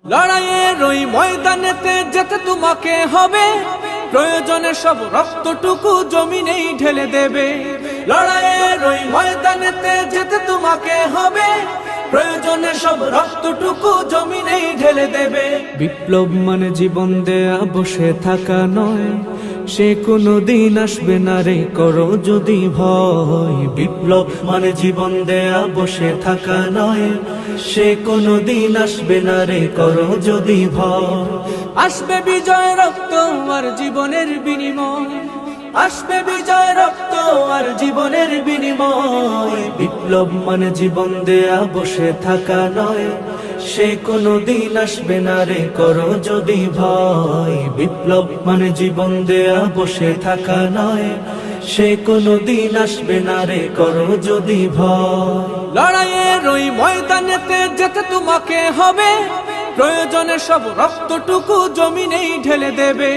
লড়াইয়ের ওই ময়দানেতে যেতে তোমাকে হবে, প্রয়োজনে সব রক্তটুকু জমিনেই ঢেলে দেবে। লড়াইয়ের ওই ময়দানেতে যেতে তোমাকে হবে, প্রয়োজনে সব রক্তটুকু জমিনেই ঢেলে দেবে। বিপ্লব মানে জীবন দেয়া বসে থাকা নয়, সে কোনো দিন আসবে না রে করো যদি ভয়। বিপ্লব মানে জীবন দেয়া বসে থাকা নয়, সে কোনো দিন আসবে না রে করো যদি ভয়। আসবে বিজয় রক্ত আর জীবনের বিনিময়, আসবে বিজয় রক্ত আর জীবনের বিনিময়। বিপ্লব মানে জীবন দেয়া বসে থাকা নয়, সে কোনো দিন আসবে না রে করো যদি ভয়। বিপ্লব মানে জীবন দেয়া বসে থাকা নয়, সে কোনো দিন আসবে না রে করো যদি ভয়। লড়াইয়ের ওই ময়দানেতে যেতে তোমাকে হবে, প্রয়োজনে সব রক্তটুকু জমিনেই ঢেলে দেবে।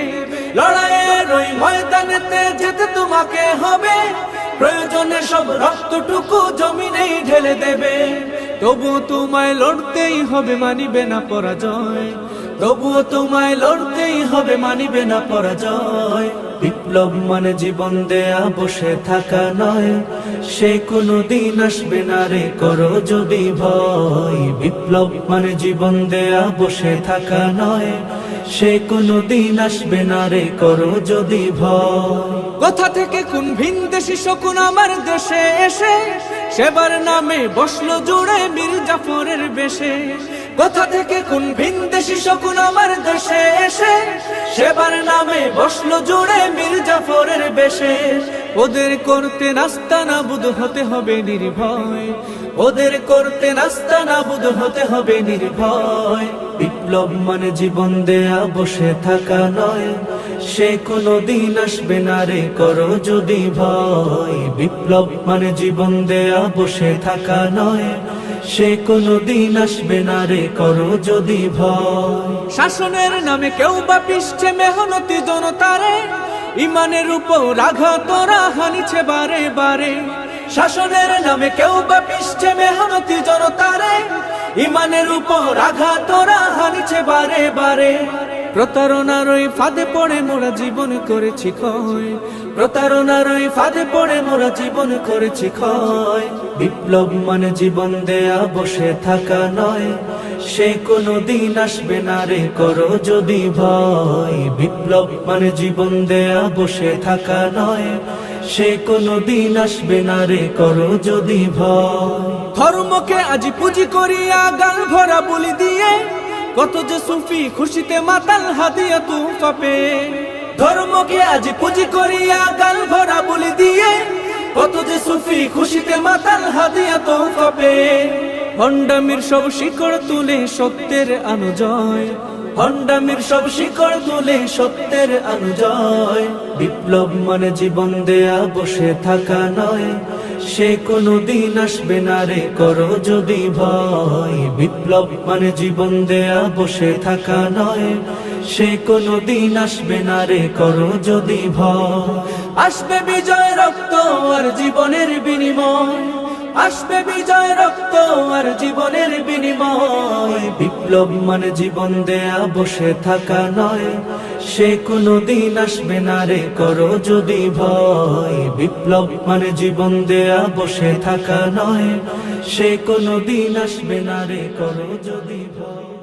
লড়াইয়ের ওই ময়দানেতে যেতে তোমাকে হবে, প্রয়োজনে সব রক্তটুকু জমিনেই ঢেলে দেবে। তবুও তোমায় লড়তেই হবে, মানিবে না পরাজয়। তবুও তোমায় লড়তেই হবে, মানিবে না পরাজয়। বিপ্লব মানে জীবন দেয়া বসে থাকা নয়, সে কোনো দিন আসবে না রে করো যদি ভয়। বিপ্লব মানে জীবন দেয়া বসে থাকা নয়, সে কোনো দিন আসবে না রে করো যদি ভয়। কোথা থেকে কোন ভিনদেশী শকুন আমার দেশে এসে, সেবার নামে বসলো জুড়ে মীর জাফরের বেশে। কোথা থেকে কোন ভিনদেশী শকুন আমার দেশে এসে, সেবার নামে বসলো জুড়ে মীর জাফরের বেশে। ওদের করতে নাস্তানাবুদ হতে হবে নির্ভয়, ওদের করতে নাস্তানাবুদ হতে হবে নির্ভয়। বিপ্লব মানে জীবন দেয়া বসে থাকা নয়, সে কোনো দিন আসবে না রে করো যদি ভয়। বিপ্লব মানে জীবন দেয়া বসে থাকা নয়, সে কোনো দিন আসবে না রে করো যদি ভয়। শাসনের নামে কেউ বা পিষছে মেহনতি জনতারে, ইমানের উপর আঘাত ওরা হানিছে বারে বারে। শাসনের নামে কেউ বা পিষছে মেহনতি জনতারে, ইমানের উপর আঘাত ওরা হানিছে বারে বারে। প্রতারণার ওই ফাঁদে পড়ে মোরা জীবন করেছি ক্ষয়, প্রতারণার ওই ফাঁদে পড়ে মোরা জীবন করেছি ক্ষয়। বিপ্লব মানে জীবন দেয়া বসে থাকা নয়, সে কোনো দিন আসবে না রে করো যদি ভয়। বিপ্লব মানে জীবন দেয়া বসে থাকা নয়, সে কোনো দিন আসবে না রে করো যদি ভয়। ধর্মকে আজ পুঁজি করিয়া গাল ভরা বলি দিয়ে, কত যে সুফি খুশিতে মাতাল হাদিয়া তুফা পেয়ে। ধর্মকে আজ পুঁজি করিয়া গাল ভরা বলি দিয়ে, কত যে সুফি খুশিতে মাতাল হাদিয়া তুফা পেয়ে। ভণ্ডামির সব শিকড় তুলে সত্যের অনুজয়, ভণ্ডামির সব শিকড় তুলে সত্যের অনুজয়। বিপ্লব মানে জীবন দেয়া বসে থাকা নয়, সে কোনো দিন আসবে না রে করো যদি ভয়। বিপ্লব মানে জীবন দেয়া বসে থাকা নয়, সে কোনো দিন আসবে না রে করো যদি ভয়। আসবে বিজয় রক্ত আর জীবনের বিনিময়, আসবে বিজয় রক্ত আর জীবনের বিনিময়। বিপ্লব মানে জীবন দেয়া বসে থাকা নয়, সে কোনো দিন আসবে না রে করো যদি ভয়। বিপ্লব মানে জীবন দেয়া বসে থাকা নয়, সে কোনো দিন আসবে না রে করো যদি ভয়।